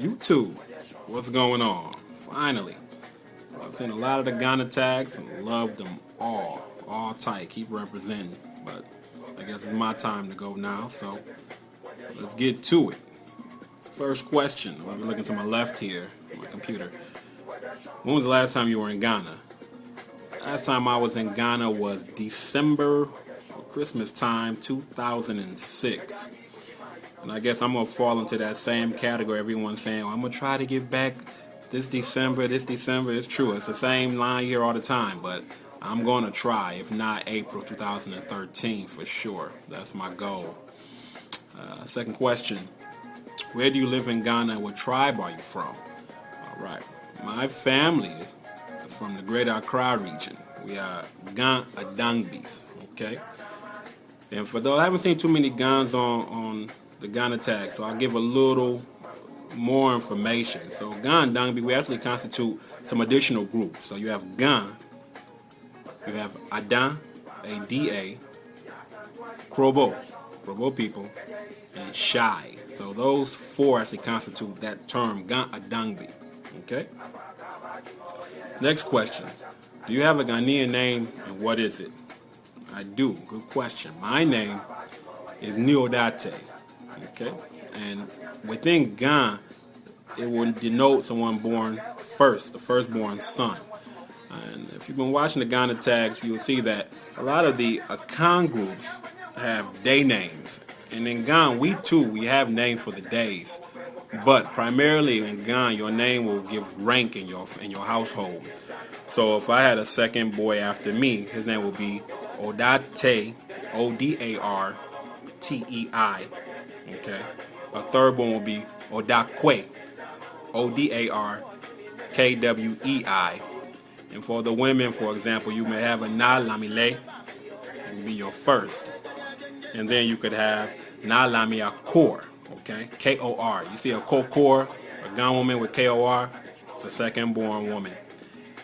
YouTube, what's going on? Finally, I've seen a lot of the Ghana tags and loved them all tight. Keep representing, but I guess it's my time to go now. So let's get to it. First question. I'm gonna be looking to my left here, on my computer. When was the last time you were in Ghana? Last time I was in Ghana was December, Christmas time, 2006. And I guess I'm going to fall into that same category. Everyone's saying, well, I'm going to try to get back this December. It's true. It's the same line here all the time, but I'm going to try. If not, April 2013 for sure. That's my goal. Second question. Where do you live in Ghana and what tribe are you from? All right. My family is from the Greater Accra region. We are Nii-Odartey, okay? And for those, I haven't seen too many Gans on the Ghana tag, so I'll give a little more information. So Nii-Odartey, we actually constitute some additional groups. So you have Gan, you have Adan, A-D-A, Krobo people, and Shai. So those four actually constitute that term, Nii-Odartey, okay? Next question. Do you have a Ghanaian name, and what is it? I do. Good question. My name is Nii-Odartey. Okay? And within Ghana, it will denote someone born first, the firstborn son. And if you've been watching the Ghana tags, you'll see that a lot of the Akan groups have day names. And in Ghana, we have names for the days. But primarily in Ghana, your name will give rank in your household. So if I had a second boy after me, his name will be Odartey, O-D-A-R-T-E-I. Okay. A third one will be Odakwe, O-D-A-R-K-W-E-I. And for the women, for example, you may have a Na-Lamile, it will be your first. And then you could have Na-Lamia Kor, okay, K-O-R. You see a Kokor, a Ghana woman with K-O-R, it's a second born woman.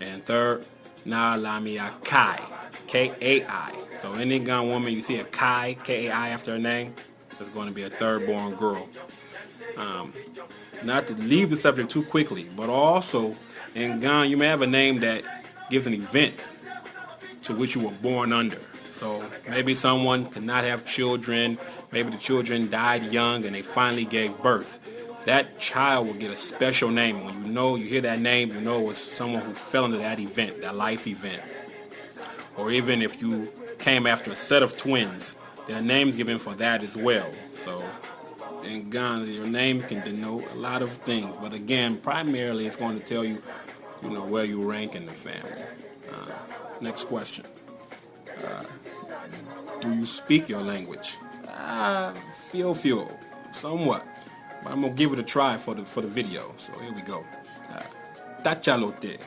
And third, Na-Lamia Kai, K-A-I. So any Ghana woman, you see a Kai, K-A-I after her name, it's going to be a third-born girl. Not to leave the subject too quickly, but also in Ghana, you may have a name that gives an event to which you were born under. So maybe someone could not have children, maybe the children died young and they finally gave birth. That child will get a special name. When you hear that name, you know it's someone who fell into that event, that life event. Or even if you came after a set of twins, there are names given for that as well. So in Ghana, your name can denote a lot of things. But again, primarily it's going to tell you, where you rank in the family. Next question. Do you speak your language? Few, somewhat. But I'm going to give it a try for the video. So here we go. Tachalote.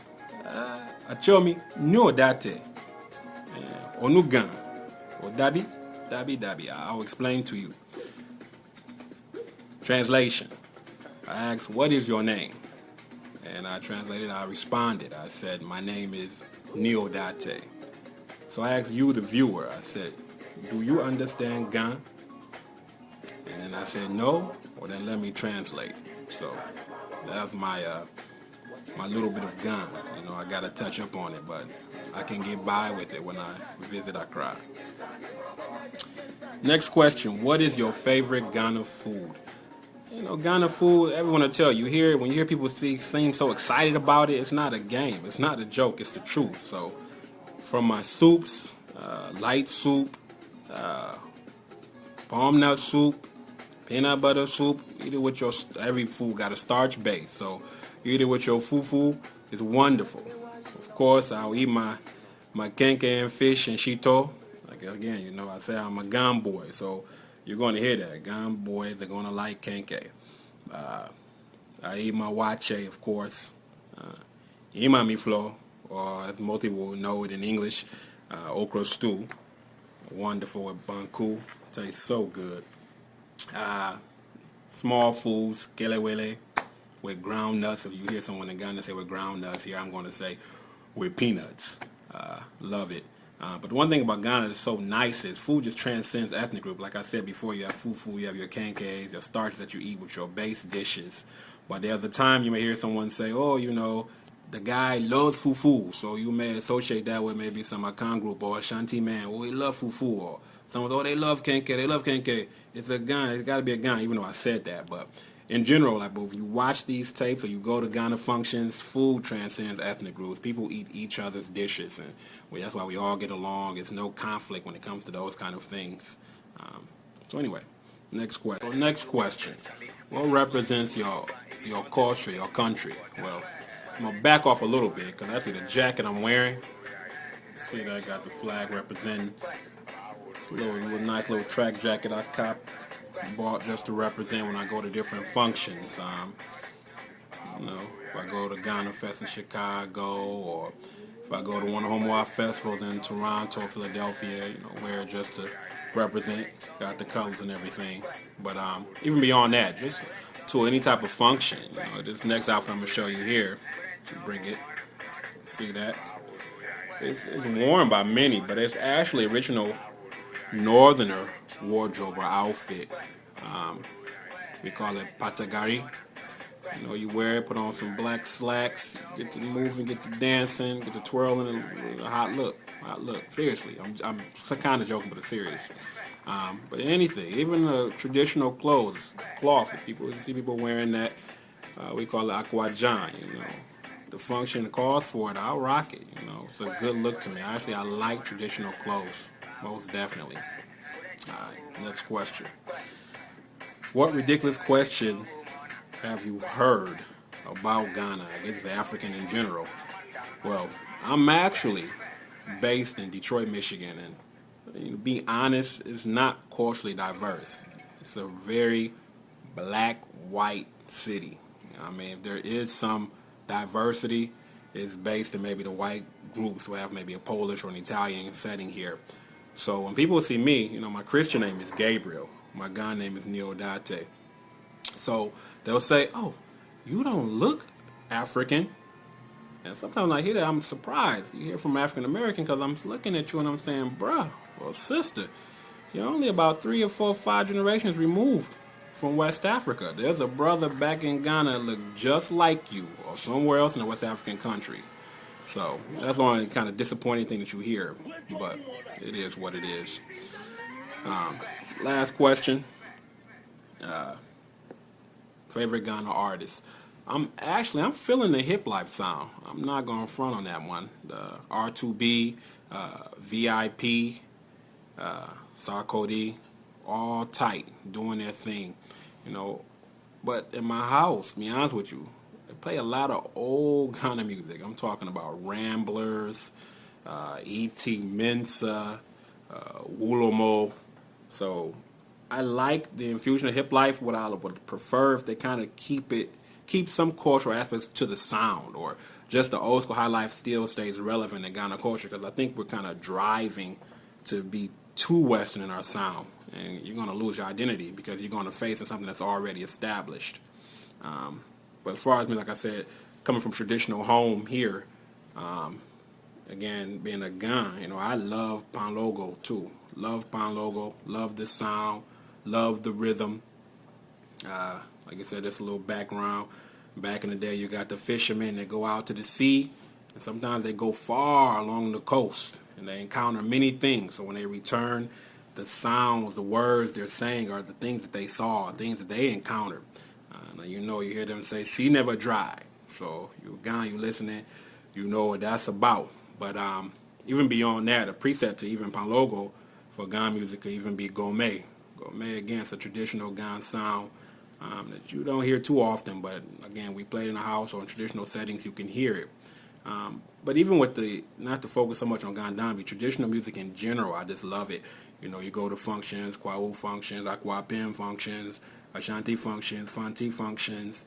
Achomi Nii-Odartey. Onugan. Or Dabi. I'll explain to you. Translation. I asked, what is your name? And I translated, I responded. I said, my name is Nii-Odartey. So I asked you, the viewer, I said, do you understand Ghana? And then I said, no. Well, then let me translate. So that's my little bit of Ghana. I got to touch up on it, but I can get by with it when I visit Accra. Next question. What is your favorite Ghana food? Ghana food, everyone will tell you. When you hear people seem so excited about it, it's not a game. It's not a joke. It's the truth. So from my soups, light soup, palm nut soup, peanut butter soup, every food got a starch base. So eat it with your fufu. It's wonderful. Of course, I'll eat my kenke and fish and shito. Again, I say I'm a Ghan boy, so you're going to hear that. Ghan boys are going to like kenke. I eat my wache, of course. Imami flo, or as most people know it in English, okra stew. Wonderful with banku. Tastes so good. Small foods, kelewele, with ground nuts. If you hear someone in Ghana say with ground nuts, here I'm going to say with peanuts. Love it. But the one thing about Ghana that's so nice is food just transcends ethnic group. Like I said before, you have fufu, you have your kenkes, your starches that you eat with your base dishes. But the other time you may hear someone say, oh, the guy loves fufu, so you may associate that with maybe some Akan group or Ashanti man. Oh, he love fufu, or someone, oh, they love kenke, they love kenke. It's a gun, it's got to be a gun, even though I said that. But in general, like, if you watch these tapes or you go to Ghana functions, food transcends ethnic groups. People eat each other's dishes, and that's why we all get along. There's no conflict when it comes to those kind of things. So anyway, next question. So next question: what represents your culture, your country? Well, I'm gonna back off a little bit because actually the jacket I'm wearing, see that I got the flag representing. It's a little nice little track jacket I bought just to represent when I go to different functions. If I go to Ghana Fest in Chicago, or if I go to one of the Homoa festivals in Toronto, Philadelphia, wear it just to represent, got the colors and everything. But even beyond that, just to any type of function, this next outfit I'm gonna show you here. Bring it. See that? It's worn by many, but it's actually original northerner wardrobe or outfit. We call it patagari. You wear it, put on some black slacks, get to moving, get to dancing, get to twirling, and a hot look. Seriously, I'm kind of joking, but it's serious. But anything, even traditional clothes, cloth. You see people wearing that. We call it aquajan. The function calls for it, I'll rock it. It's a good look to me. Actually, I like traditional clothes, most definitely. All right, next question. What ridiculous question have you heard about Ghana? I guess the African in general. Well, I'm actually based in Detroit, Michigan, and to be honest, it's not culturally diverse. It's a very black-white city. There is some diversity. It's based in maybe the white groups who have maybe a Polish or an Italian setting here. So when people see me, my Christian name is Gabriel. My God name is Nii-Odartey. So they'll say, oh, you don't look African. And sometimes when I hear that, I'm surprised. You hear from African American because I'm looking at you and I'm saying, bruh, well, sister, you're only about 3 or 4 or 5 generations removed from West Africa. There's a brother back in Ghana that look just like you, or somewhere else in a West African country. So that's one kind of disappointing thing that you hear, but it is what it is. Last question. Favorite Ghana artist? I'm feeling the hip life sound. I'm not going to front on that one. The R2B, VIP, Sarkodie, all tight, doing their thing. But in my house, to be honest with you, they play a lot of old Ghana music. I'm talking about Ramblers, E.T. Mensah, Wulomo. So I like the infusion of hip life. What I would prefer if they kind of keep some cultural aspects to the sound, or just the old school high life still stays relevant in Ghana culture, because I think we're kind of driving to be too Western in our sound. And you're going to lose your identity because you're going to face something that's already established. But as far as me, like I said, coming from traditional home here, again, being a Ghan, I love Pan Logo too. Love Pan Logo, love the sound, love the rhythm. Like I said, just a little background. Back in the day, you got the fishermen that go out to the sea, and sometimes they go far along the coast, and they encounter many things. So when they return, the sounds, the words they're saying are the things that they saw, things that they encountered. Now you hear them say, sea never dry. So you listening, you know what that's about. But even beyond that, a preset to even Pan Logo for Ghan music could even be Wulomei. Wulomei, again, it's a traditional Ghan sound that you don't hear too often, but again, we play it in the house or in traditional settings, you can hear it. But even with not to focus so much on Gandambi, traditional music in general, I just love it. You go to functions, Kwao functions, Akwapim functions, Ashanti functions, Fanti functions.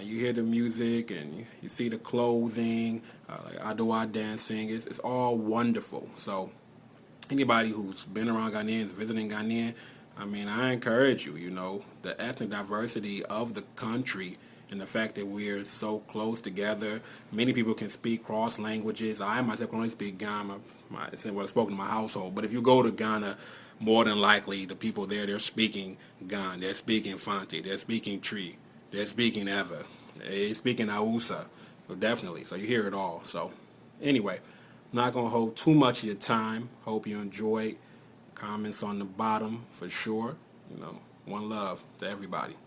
You hear the music and you see the clothing, like Adowa dancing. It's all wonderful. So anybody who's been around Ghanaians, visiting Ghanaian, I encourage you, the ethnic diversity of the country and the fact that we're so close together. Many people can speak cross languages. I myself can only speak Ghana. It's what I spoke in my household. But if you go to Ghana, more than likely the people there, they're speaking Ghana. They're speaking Fanti. They're speaking Tree. They're speaking Ever. They're speaking Ausa. So definitely. So you hear it all. So anyway, I'm not going to hold too much of your time. Hope you enjoyed. Comments on the bottom for sure. One love to everybody.